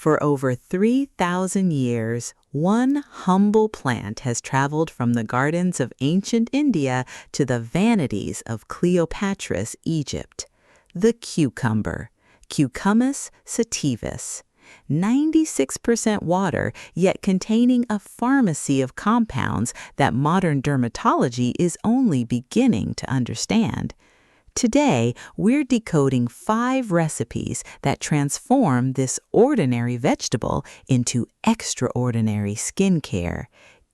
For over 3,000 years, one humble plant has traveled from the gardens of ancient India to the vanities of Cleopatra's Egypt. The cucumber, Cucumis sativus. 96% water, yet containing a pharmacy of compounds that modern dermatology is only beginning to understand. Today, we're decoding 5 recipes that transform this ordinary vegetable into extraordinary skincare,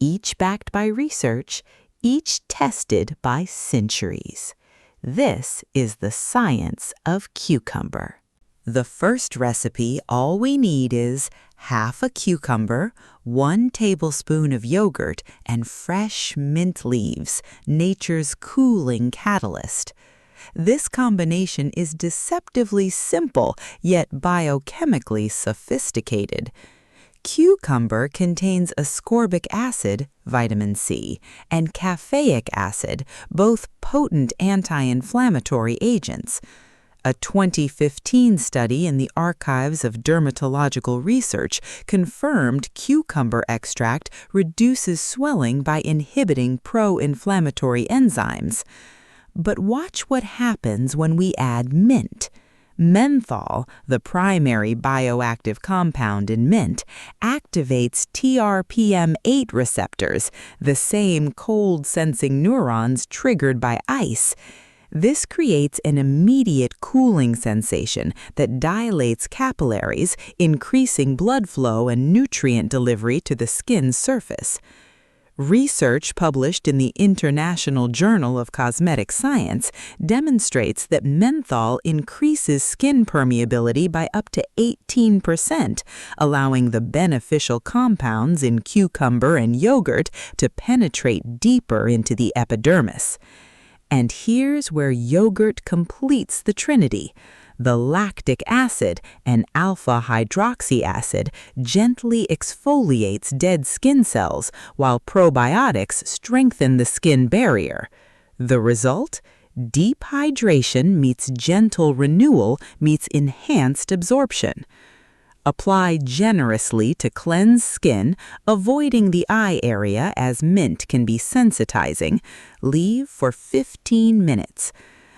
each backed by research, each tested by centuries. This is the science of cucumber. The first recipe, all we need is half a cucumber, 1 tablespoon of yogurt, and fresh mint leaves, nature's cooling catalyst. This combination is deceptively simple, yet biochemically sophisticated. Cucumber contains ascorbic acid, vitamin C, and caffeic acid, both potent anti-inflammatory agents. A 2015 study in the Archives of Dermatological Research confirmed cucumber extract reduces swelling by inhibiting pro-inflammatory enzymes. But watch what happens when we add mint. Menthol, the primary bioactive compound in mint, activates TRPM8 receptors, the same cold-sensing neurons triggered by ice. This creates an immediate cooling sensation that dilates capillaries, increasing blood flow and nutrient delivery to the skin's surface. Research published in the International Journal of Cosmetic Science demonstrates that menthol increases skin permeability by up to 18%, allowing the beneficial compounds in cucumber and yogurt to penetrate deeper into the epidermis. And here's where yogurt completes the trinity. The lactic acid and alpha-hydroxy acid gently exfoliates dead skin cells, while probiotics strengthen the skin barrier. The result? Deep hydration meets gentle renewal meets enhanced absorption. Apply generously to cleanse skin, avoiding the eye area as mint can be sensitizing. Leave for 15 minutes.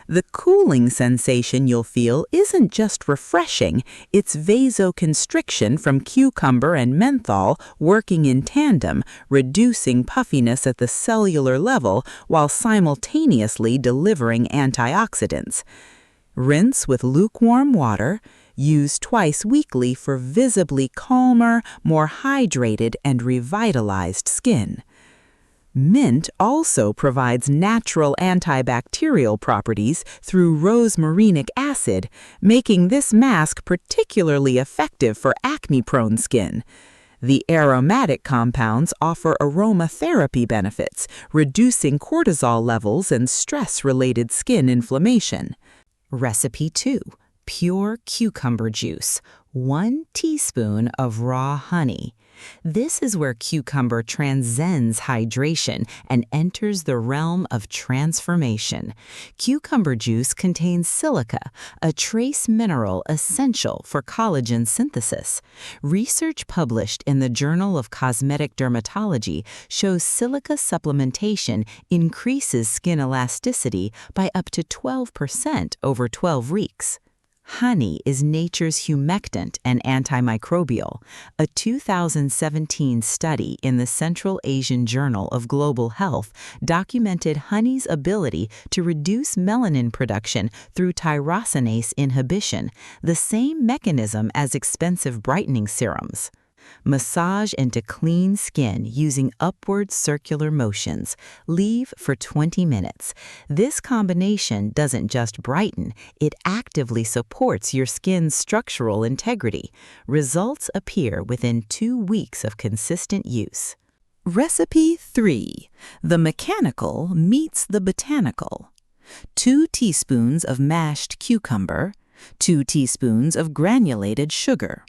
The cooling sensation you'll feel isn't just refreshing, it's vasoconstriction from cucumber and menthol working in tandem, reducing puffiness at the cellular level while simultaneously delivering antioxidants. Rinse with lukewarm water. Use twice weekly for visibly calmer, more hydrated, and revitalized skin. Mint also provides natural antibacterial properties through rosmarinic acid, making this mask particularly effective for acne-prone skin. The aromatic compounds offer aromatherapy benefits, reducing cortisol levels and stress-related skin inflammation. Recipe 2. Pure cucumber juice, 1 teaspoon of raw honey. This is where cucumber transcends hydration and enters the realm of transformation. Cucumber juice contains silica, a trace mineral essential for collagen synthesis. Research published in the Journal of Cosmetic Dermatology shows silica supplementation increases skin elasticity by up to 12% over 12 weeks. Honey is nature's humectant and antimicrobial. A 2017 study in the Central Asian Journal of Global Health documented honey's ability to reduce melanin production through tyrosinase inhibition, the same mechanism as expensive brightening serums. Massage into clean skin using upward circular motions. Leave for 20 minutes. This combination doesn't just brighten, it actively supports your skin's structural integrity. Results appear within 2 weeks of consistent use. Recipe 3. The mechanical meets the botanical. 2 teaspoons of mashed cucumber, 2 teaspoons of granulated sugar.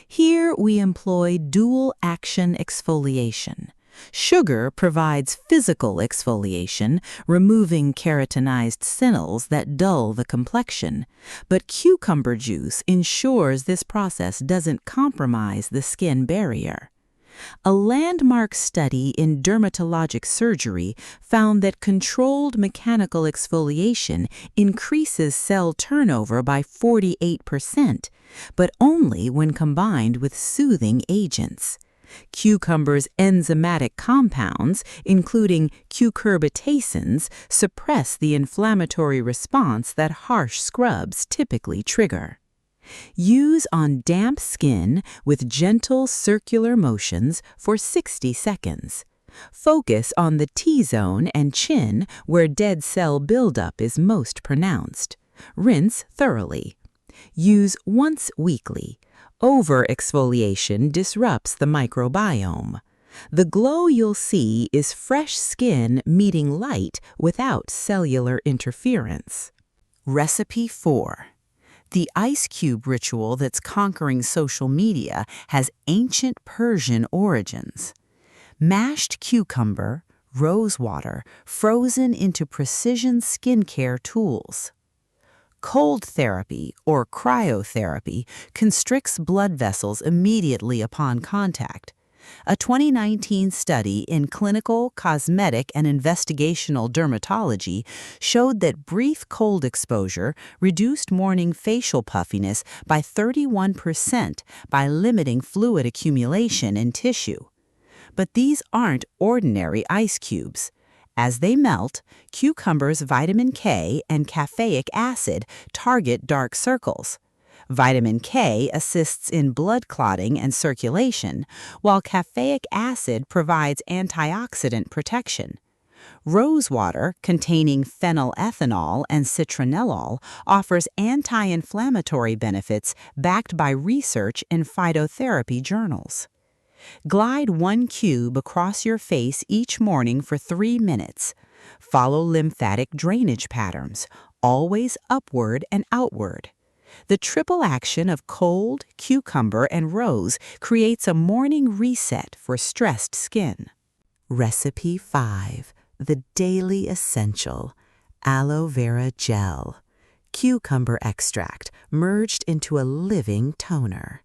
Here we employ dual-action exfoliation. Sugar provides physical exfoliation, removing keratinized sineals that dull the complexion. But cucumber juice ensures this process doesn't compromise the skin barrier. A landmark study in dermatologic surgery found that controlled mechanical exfoliation increases cell turnover by 48%, but only when combined with soothing agents. Cucumber's enzymatic compounds, including cucurbitacins, suppress the inflammatory response that harsh scrubs typically trigger. Use on damp skin with gentle circular motions for 60 seconds. Focus on the T-zone and chin where dead cell buildup is most pronounced. Rinse thoroughly. Use once weekly. Over-exfoliation disrupts the microbiome. The glow you'll see is fresh skin meeting light without cellular interference. Recipe 4. The ice cube ritual that's conquering social media has ancient Persian origins. Mashed cucumber, rose water, frozen into precision skincare tools. Cold therapy, or cryotherapy, constricts blood vessels immediately upon contact. A 2019 study in Clinical, Cosmetic, and Investigational Dermatology showed that brief cold exposure reduced morning facial puffiness by 31% by limiting fluid accumulation in tissue. But these aren't ordinary ice cubes. As they melt, cucumber's vitamin K and caffeic acid target dark circles. Vitamin K assists in blood clotting and circulation, while caffeic acid provides antioxidant protection. Rose water, containing phenylethanol and citronellol, offers anti-inflammatory benefits backed by research in phytotherapy journals. Glide 1 cube across your face each morning for 3 minutes. Follow lymphatic drainage patterns, always upward and outward. The triple action of cold, cucumber, and rose creates a morning reset for stressed skin. Recipe 5. The Daily Essential. Aloe vera gel. Cucumber extract merged into a living toner.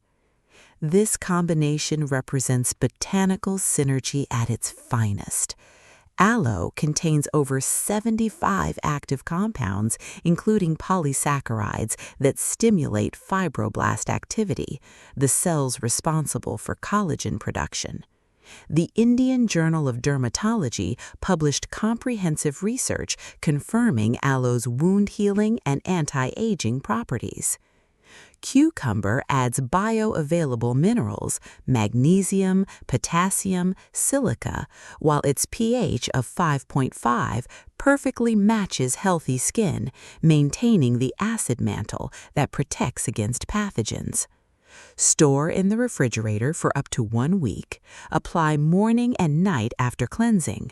This combination represents botanical synergy at its finest. Aloe contains over 75 active compounds, including polysaccharides that stimulate fibroblast activity, the cells responsible for collagen production. The Indian Journal of Dermatology published comprehensive research confirming aloe's wound healing and anti-aging properties. Cucumber adds bioavailable minerals, magnesium, potassium, silica, while its pH of 5.5 perfectly matches healthy skin, maintaining the acid mantle that protects against pathogens. Store in the refrigerator for up to 1 week. Apply morning and night after cleansing.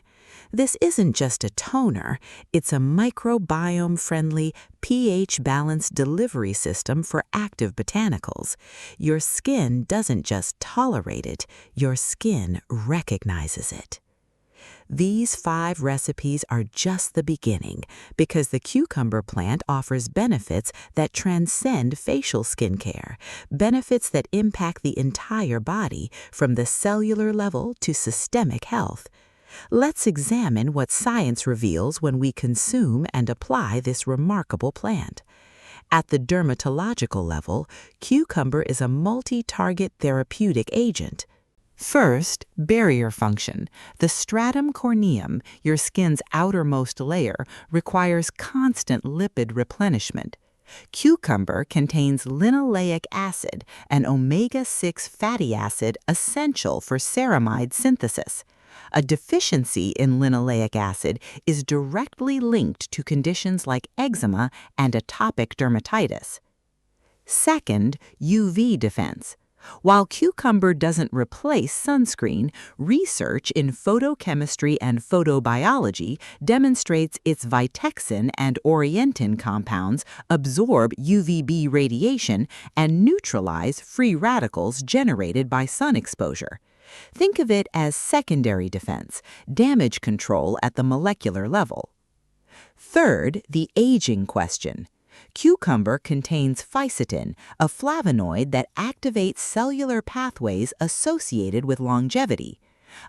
This isn't just a toner, it's a microbiome-friendly, pH-balanced delivery system for active botanicals. Your skin doesn't just tolerate it, your skin recognizes it. These 5 recipes are just the beginning because the cucumber plant offers benefits that transcend facial skincare, benefits that impact the entire body from the cellular level to systemic health. Let's examine what science reveals when we consume and apply this remarkable plant. At the dermatological level, cucumber is a multi-target therapeutic agent. First, barrier function. The stratum corneum, your skin's outermost layer, requires constant lipid replenishment. Cucumber contains linoleic acid, an omega-6 fatty acid essential for ceramide synthesis. A deficiency in linoleic acid is directly linked to conditions like eczema and atopic dermatitis. Second, UV defense. While cucumber doesn't replace sunscreen, research in photochemistry and photobiology demonstrates its vitexin and orientin compounds absorb UVB radiation and neutralize free radicals generated by sun exposure. Think of it as secondary defense, damage control at the molecular level. Third, the aging question. Cucumber contains fisetin, a flavonoid that activates cellular pathways associated with longevity.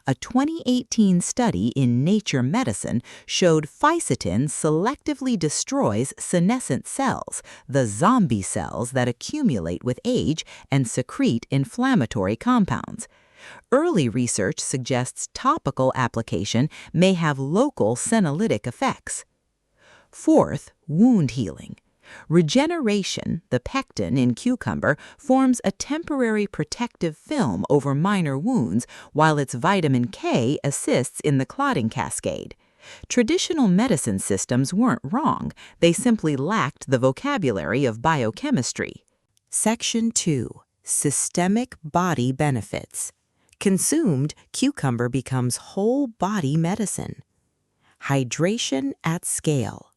A 2018 study in Nature Medicine showed fisetin selectively destroys senescent cells, the zombie cells that accumulate with age and secrete inflammatory compounds. Early research suggests topical application may have local senolytic effects. Fourth, wound healing. Regeneration, the pectin in cucumber, forms a temporary protective film over minor wounds, while its vitamin K assists in the clotting cascade. Traditional medicine systems weren't wrong, they simply lacked the vocabulary of biochemistry. Section 2. Systemic body benefits. Consumed, cucumber becomes whole body medicine. Hydration at scale.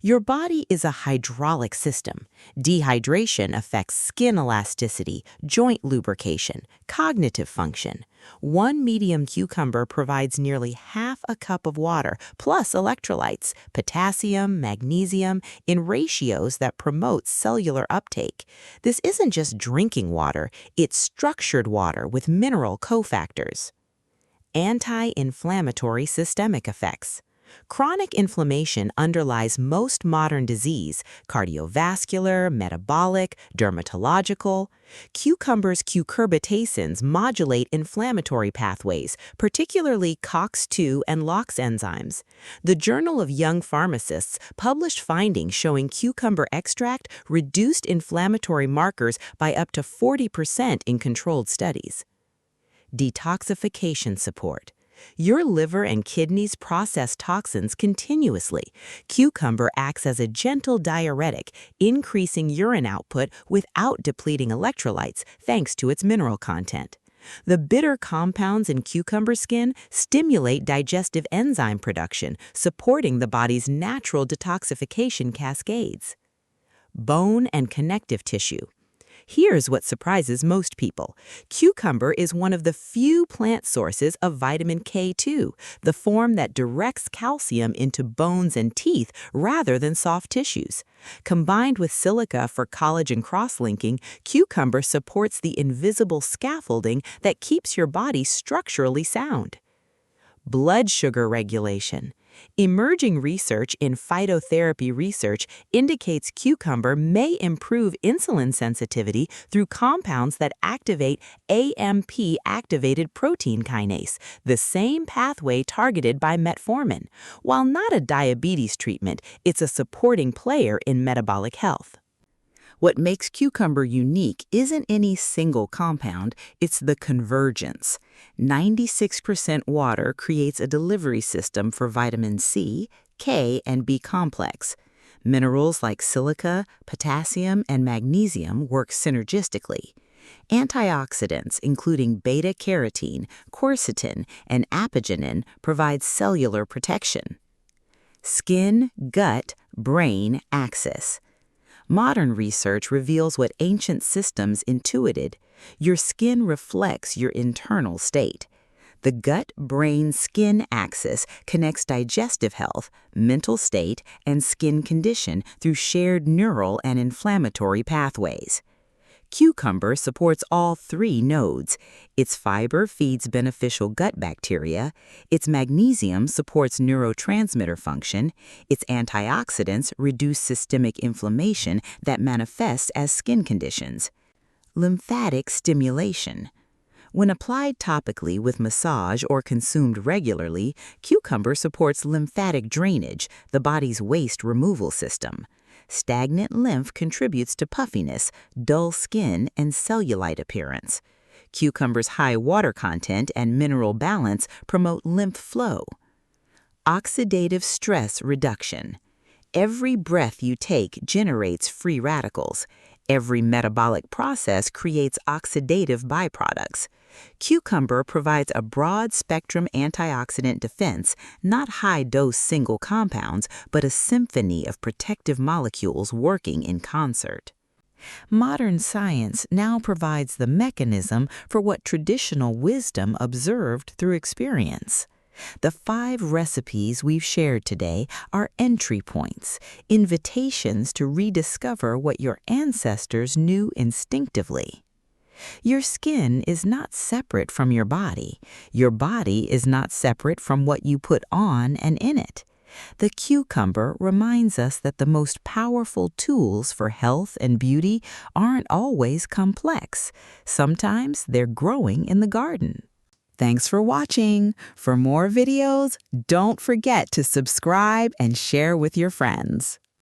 Your body is a hydraulic system. Dehydration affects skin elasticity, joint lubrication, cognitive function. One medium cucumber provides nearly half a cup of water, plus electrolytes, potassium, magnesium, in ratios that promote cellular uptake. This isn't just drinking water, it's structured water with mineral cofactors. Anti-inflammatory systemic effects. Chronic inflammation underlies most modern disease, cardiovascular, metabolic, dermatological. Cucumber's cucurbitacins modulate inflammatory pathways, particularly COX-2 and LOX enzymes. The Journal of Young Pharmacists published findings showing cucumber extract reduced inflammatory markers by up to 40% in controlled studies. Detoxification support. Your liver and kidneys process toxins continuously. Cucumber acts as a gentle diuretic, increasing urine output without depleting electrolytes thanks to its mineral content. The bitter compounds in cucumber skin stimulate digestive enzyme production, supporting the body's natural detoxification cascades. Bone and connective tissue. Here's what surprises most people. Cucumber is one of the few plant sources of vitamin K2, the form that directs calcium into bones and teeth rather than soft tissues. Combined with silica for collagen cross-linking, cucumber supports the invisible scaffolding that keeps your body structurally sound. Blood sugar regulation. Emerging research in phytotherapy research indicates cucumber may improve insulin sensitivity through compounds that activate AMP-activated protein kinase, the same pathway targeted by metformin. While not a diabetes treatment, it's a supporting player in metabolic health. What makes cucumber unique isn't any single compound, it's the convergence. 96% water creates a delivery system for vitamin C, K, and B complex. Minerals like silica, potassium, and magnesium work synergistically. Antioxidants, including beta-carotene, quercetin, and apigenin, provide cellular protection. Skin, gut, brain axis. Modern research reveals what ancient systems intuited. Your skin reflects your internal state. The gut-brain-skin axis connects digestive health, mental state, and skin condition through shared neural and inflammatory pathways. Cucumber supports all three nodes. Its fiber feeds beneficial gut bacteria, its magnesium supports neurotransmitter function, its antioxidants reduce systemic inflammation that manifests as skin conditions. Lymphatic stimulation. When applied topically with massage or consumed regularly, cucumber supports lymphatic drainage, the body's waste removal system. Stagnant lymph contributes to puffiness, dull skin, and cellulite appearance. Cucumber's high water content and mineral balance promote lymph flow. Oxidative stress reduction. Every breath you take generates free radicals. Every metabolic process creates oxidative byproducts. Cucumber provides a broad-spectrum antioxidant defense, not high-dose single compounds, but a symphony of protective molecules working in concert. Modern science now provides the mechanism for what traditional wisdom observed through experience. The 5 recipes we've shared today are entry points, invitations to rediscover what your ancestors knew instinctively. Your skin is not separate from your body. Your body is not separate from what you put on and in it. The cucumber reminds us that the most powerful tools for health and beauty aren't always complex. Sometimes they're growing in the garden. Thanks for watching. For more videos, don't forget to subscribe and share with your friends.